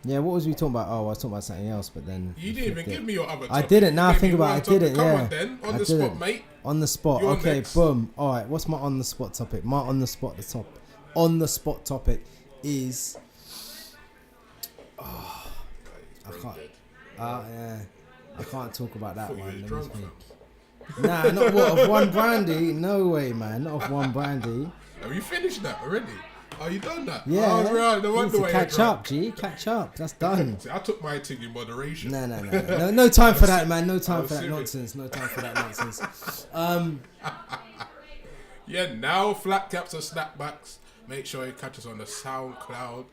Yeah, what was we talking about? Oh, I was talking about something else, but then you didn't even give me your other topic. I didn't. Now I think about it, I didn't. Come Yeah. on then, on the spot, mate. On the spot. You're Okay, next. boom. All right. What's my on the spot topic? My on the spot topic is. Oh, I can't. Yeah. I can't talk about that one. Let me Drunk, think. Nah, not what of one brandy. No way, man. Not of one brandy. Have you finished that already? Oh, you done that? Yeah. Oh, right. No wonder why you're catch drunk. up, G. Catch up. That's done. See, I took my thing in moderation. No time for that, man. No time for that nonsense. No time for that nonsense. Yeah, now flat caps and snapbacks. Make sure you catch us on the Soundcloud.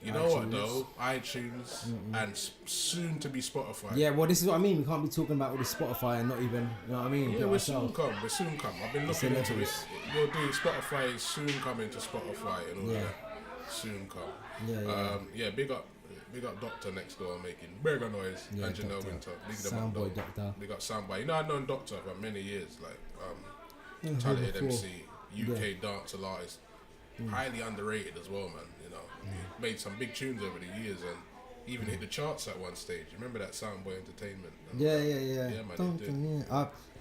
You know what though? iTunes and soon to be Spotify. Yeah, well, this is what I mean. We can't be talking about all this Spotify and not even, you know what I mean? Yeah, we're soon come. I've been looking into it. You'll do Spotify is soon coming to Spotify and all that. Soon come. Yeah. Big up Doctor next door making burger noise. Yeah, and Janelle Winter. Soundboy Doctor. Big up Soundboy. You know, I've known Doctor for many years. Like, talented MC, UK dancehall artist. Highly underrated as well, man. You know, he made some big tunes over the years and even hit the charts at one stage. Remember that Soundboy Entertainment? Yeah. Yeah, man.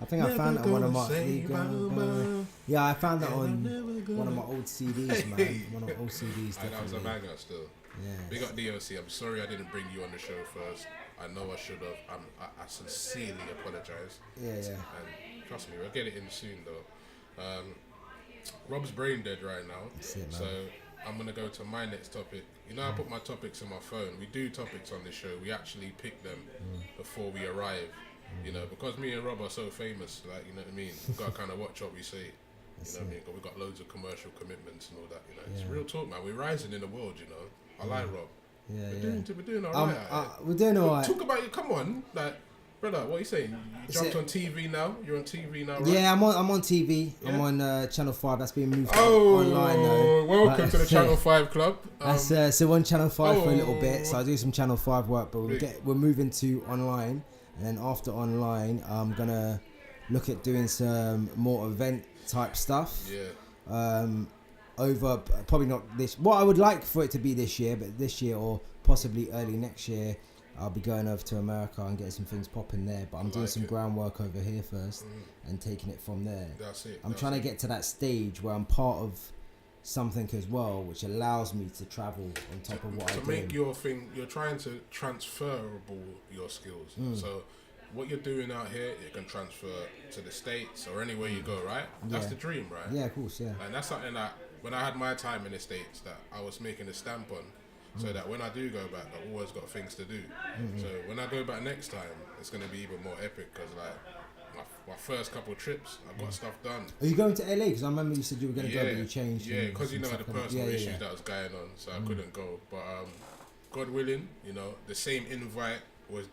I think I found that on one of my. Yeah, I found that on one of my old CDs, man. One of my old CDs. That was a banger still. Yeah. Big up DOC. I'm sorry I didn't bring you on the show first. I know I should have. I sincerely apologize. Yeah. And trust me, we'll get it in soon though. Rob's brain dead right now, so I'm gonna go to my next topic. You know, I put my topics on my phone. We do topics on the show. We actually pick them before we arrive. You know, because me and Rob are so famous, like, you know what I mean. We've got to kind of watch what we say. You know what I mean? Because we've got loads of commercial commitments and all that. You know, it's real talk, man. We're rising in the world. You know, I like Rob. We're doing all right. We're doing all right. Talk about it. Come on, like. Brother, what are you saying? You jumped on TV now? You're on TV now, right? Yeah, I'm on TV. Yeah? I'm on Channel 5. That's being moved online though. Welcome to the Channel 5 club. So on Channel 5 for a little bit. So I do some Channel 5 work, but we're moving to online. And then after online, I'm going to look at doing some more event type stuff. Yeah. Over, probably not this. What I would like for it to be this year, but this year or possibly early next year, I'll be going over to America and getting some things popping there, but I'm doing some groundwork over here first and taking it from there. That's it. I'm trying to get to that stage where I'm part of something as well, which allows me to travel on top of what I do. To make your thing, you're trying to transferable your skills. So what you're doing out here, you can transfer to the States or anywhere you go, right? That's the dream, right? Yeah, of course, yeah. And that's something that, when I had my time in the States, that I was making a stamp on. So that when I do go back, I've always got things to do. So when I go back next time, it's going to be even more epic because like my first couple of trips, I've got stuff done. Are you going to LA? Because I remember you said you were going to go, but you changed. Yeah, because you know the personal issues that was going on, so I couldn't go. But God willing, you know, the same invite was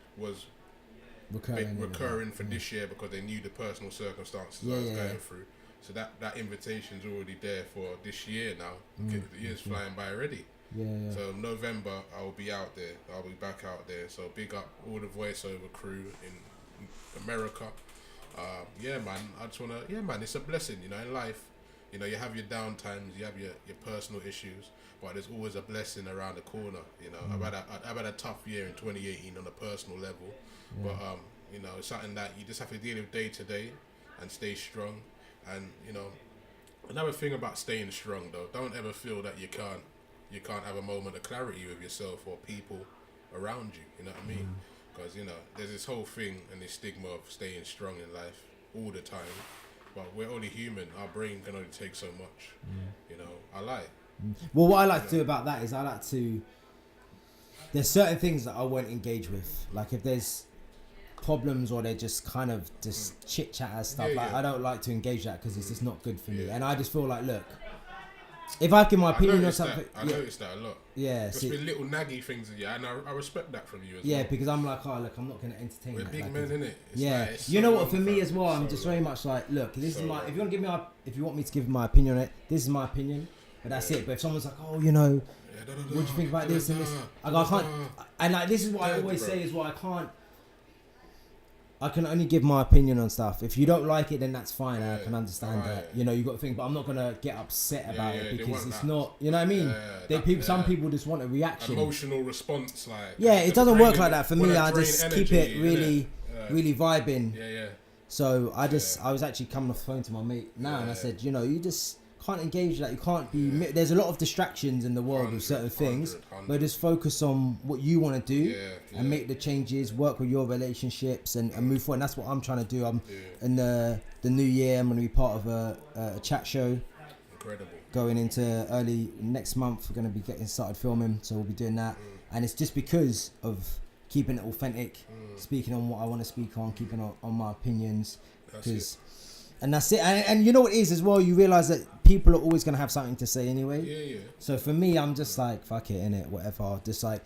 recurring for this year because they knew the personal circumstances I was going through. So that invitation's already there for this year now. The year's flying by already. Yeah. So November I'll be out there. I'll be back out there. So big up all the voiceover crew in America. Man. I just wanna. Yeah, man. It's a blessing, you know, in life. You know, you have your down times, you have your personal issues, but there's always a blessing around the corner. You know, I've had a tough year in 2018 on a personal level, but you know, it's something that you just have to deal with day to day and stay strong. And you know, another thing about staying strong though, don't ever feel that you can't have a moment of clarity with yourself or people around you, you know what I mean? Because, you know, there's this whole thing and this stigma of staying strong in life all the time, but we're only human. Our brain can only take so much, you know. I like. Well, what I like to do about that is there's certain things that I won't engage with. Like if there's problems or they're just kind of just chit chat and stuff, I don't like to engage that because it's just not good for me. And I just feel like, look, if I give my opinion on something... I noticed that a lot. Yeah. Just with little naggy things, and I respect that from you as well. Yeah, because I'm like, look, I'm not going to entertain We're that. big like, men, innit? Yeah. You know what, for me as well, I'm just very much like, look, this is my... If you want me to give my opinion on it, this is my opinion, but that's it. But if someone's like, oh, you know, what do you think about this and this? I can't... And like, this is what I always say is what I can't... I can only give my opinion on stuff. If you don't like it, then that's fine. I Yeah. can understand that. You know, you got to think, but I'm not gonna get upset about it they because want it's that. not. You know what I mean? Some people just want a reaction. Emotional response, like. Yeah, it doesn't work like that for me. I just energy, keep it really, really vibing. Yeah. So I was actually coming off the phone to my mate now, and I said, you know, you just can't engage that. You can't be. There's a lot of distractions in the world with certain things, but just focus on what you want to do and make the changes. Work with your relationships and move forward. And that's what I'm trying to do. I'm in the new year. I'm going to be part of a chat show. Incredible. Going into early next month, we're going to be getting started filming, so we'll be doing that. And it's just because of keeping it authentic, speaking on what I want to speak on, keeping on my opinions, and that's it. And you know what it is as well. You realize that people are always gonna have something to say anyway. Yeah. So for me, I'm just like, fuck it, innit, whatever. Just like,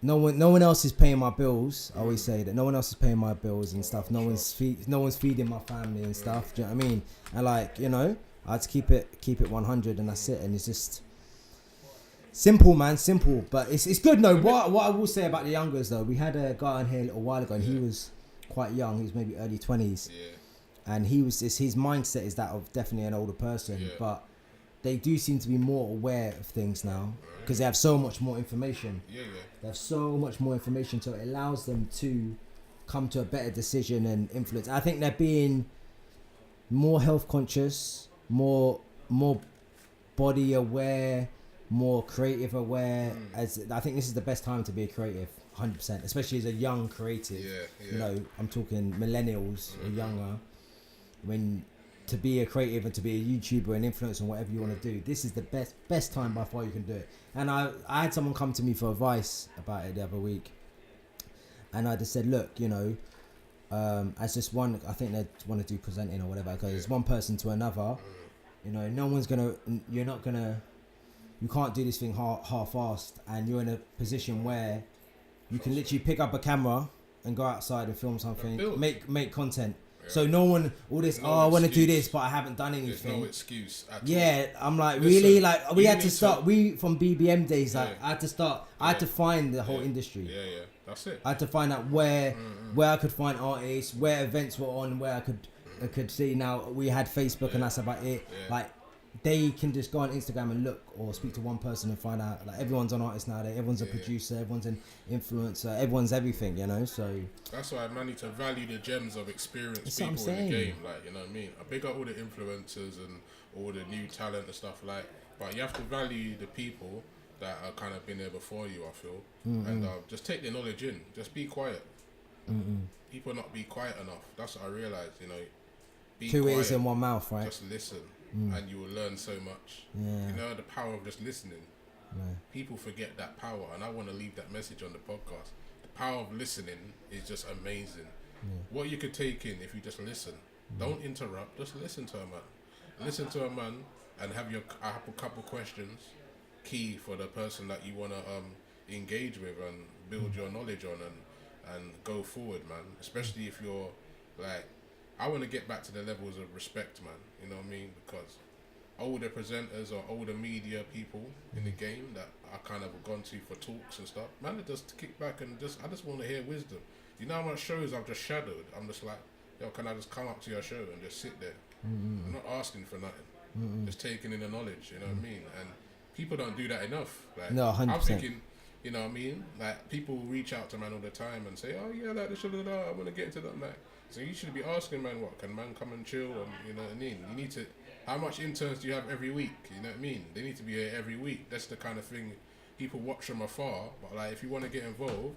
no one else is paying my bills. I always say that no one else is paying my bills and stuff. No one's feeding my family and stuff. Do you know what I mean? And like, you know, I had to keep it 100, and that's it. And it's just simple, man, simple. But it's good. No, what I will say about the youngers though, we had a guy on here a little while ago, and he was quite young. He was maybe early 20s. Yeah. And his mindset is that of definitely an older person, but they do seem to be more aware of things now because they have so much more information. They have so much more information, so it allows them to come to a better decision and influence. I think they're being more health conscious, more body aware, more creative aware. As I think this is the best time to be a creative, 100%, especially as a young creative. You know, I'm talking millennials or younger. When to be a creative and to be a YouTuber and influencer and whatever you want to do, this is the best time by far you can do it. And I had someone come to me for advice about it the other week, and I just said, look, you know, as just one, I think they want to do presenting or whatever, because it's one person to another. You know, you can't do this thing half-assed, and you're in a position where you can literally pick up a camera and go outside and film something, make content. So no one, all this, I want to do this, but I haven't done anything. There's no excuse at all. Yeah, I'm like, really? Like, we had to start, from BBM days, like, I had to start, I had to find the whole industry. Yeah, that's it. I had to find out where I could find artists, where events were on, where I could see. Now, we had Facebook and that's about it. Like, they can just go on Instagram and look, or speak to one person and find out. Like, everyone's an artist nowadays. Everyone's a producer. Everyone's an influencer. Everyone's everything, you know. So that's why man need to value the gems of experienced people in the game. Like, you know what I mean. I big up all the influencers and all the new talent and stuff like. But you have to value the people that are kind of been there before you. I feel, and just take their knowledge in. Just be quiet. People not be quiet enough. That's what I realized. You know, be two quiet, ears in one mouth, right? Just listen. And you will learn so much. You know, the power of just listening. People forget that power, and I want to leave that message on the podcast. The power of listening is just amazing. What you could take in if you just listen. Don't interrupt, just listen to a man. Listen to a man and have a couple questions key for the person that you want to engage with and build your knowledge on and go forward, man. Especially if you're like, I want to get back to the levels of respect, man. You know what I mean? Because older presenters or older media people in the game that I kind of have gone to for talks and stuff, man, I just kick back and I just want to hear wisdom. You know how much shows I've just shadowed? I'm just like, yo, can I just come up to your show and just sit there? I'm not asking for nothing. Just taking in the knowledge, you know what I mean? And people don't do that enough. Like, no, 100%. I'm thinking, you know what I mean? Like, people reach out to man all the time and say, oh yeah, like this, I want to get into that. I'm like, so you should be asking man, what can man come and chill? And you know what I mean? You need to. How much interns do you have every week? You know what I mean? They need to be here every week. That's the kind of thing people watch from afar. But like, if you want to get involved,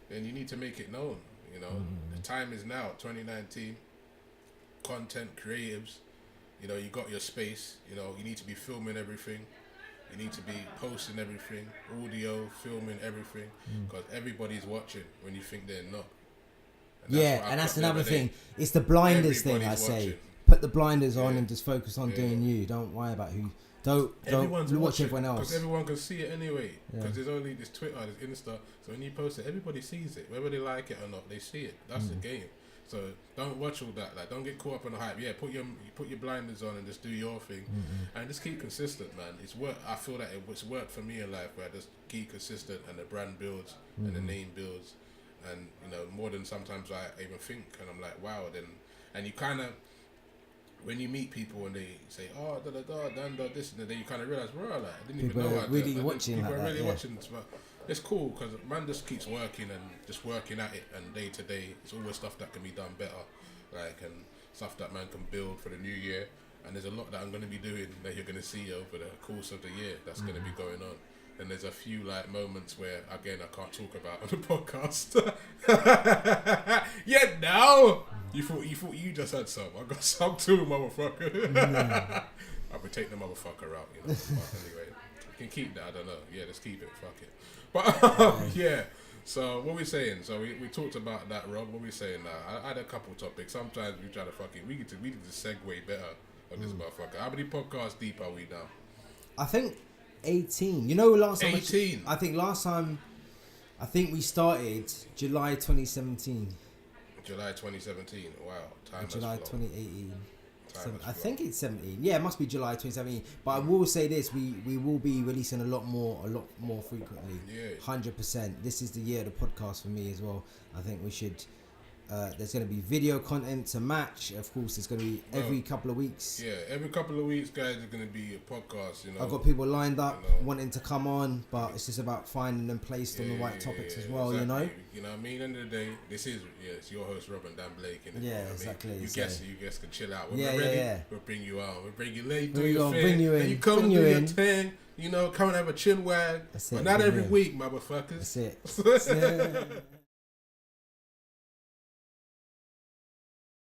then you need to make it known. You know, the time is now, 2019. Content creatives. You know, you got your space. You know, you need to be filming everything. You need to be posting everything, audio, filming everything, because everybody's watching when you think they're not. And that's another thing. It's the blinders thing, I say. Put the blinders on and just focus on doing you. Don't worry about who. Don't watch everyone else. Because everyone can see it anyway. Because there's only this Twitter, there's Insta. So when you post it, everybody sees it. Whether they like it or not, they see it. That's the game. So don't watch all that. Like, don't get caught up in the hype. Yeah, put your blinders on and just do your thing, and just keep consistent, man. It's work. I feel that it's worked for me in life, where I just keep consistent and the brand builds and the name builds, and more than sometimes I even think, and I'm like, wow. Then, and you kind of, when you meet people and they say, oh, this, and then you kind of realize, bro, like, I didn't People even know are really watching. People like are that, really yeah. watching, but it's cool because man just keeps working and just working at it, and day to day, it's always stuff that can be done better, like, and stuff that man can build for the new year. And there's a lot that I'm going to be doing that you're going to see over the course of the year that's going to be going on. And there's a few like moments where, again, I can't talk about on the podcast. Yeah, now you thought you just had some. I got some too, motherfucker. I would take the motherfucker out, But anyway, you can keep that. I don't know. Yeah, let's keep it. Fuck it. But yeah. So what we saying? So we talked about that, Rob. What we saying now? I had a couple topics. Sometimes we try to we need to segue better on this motherfucker. How many podcasts deep are we now? I think 18. Last time 18. I think we started July 2017. July 2017. Wow, time has July flown. 2018. Time has I flown. think it's 17. Yeah, it must be July 2017. But I will say this: we will be releasing a lot more frequently. Yeah. 100%. This is the year of the podcast for me as well. I think we should. There's going to be video content to match. Of course, it's going to be every couple of weeks. Yeah, every couple of weeks, guys, there's going to be a podcast. I've got people lined up wanting to come on, but it's just about finding them placed on the right topics as well. Exactly. You know what I mean? End of the day, this is it's your host Rob and Dan Blake. Yeah, you know exactly. You guess can chill out. When Yeah, we're ready, yeah. we'll bring you out. We'll bring you late. Do We're your gonna thing. bring you Then in. you come Bring and you do your in. thing. Come and have a chill wag. That's But it, not bring every you in. week, motherfuckers. That's it.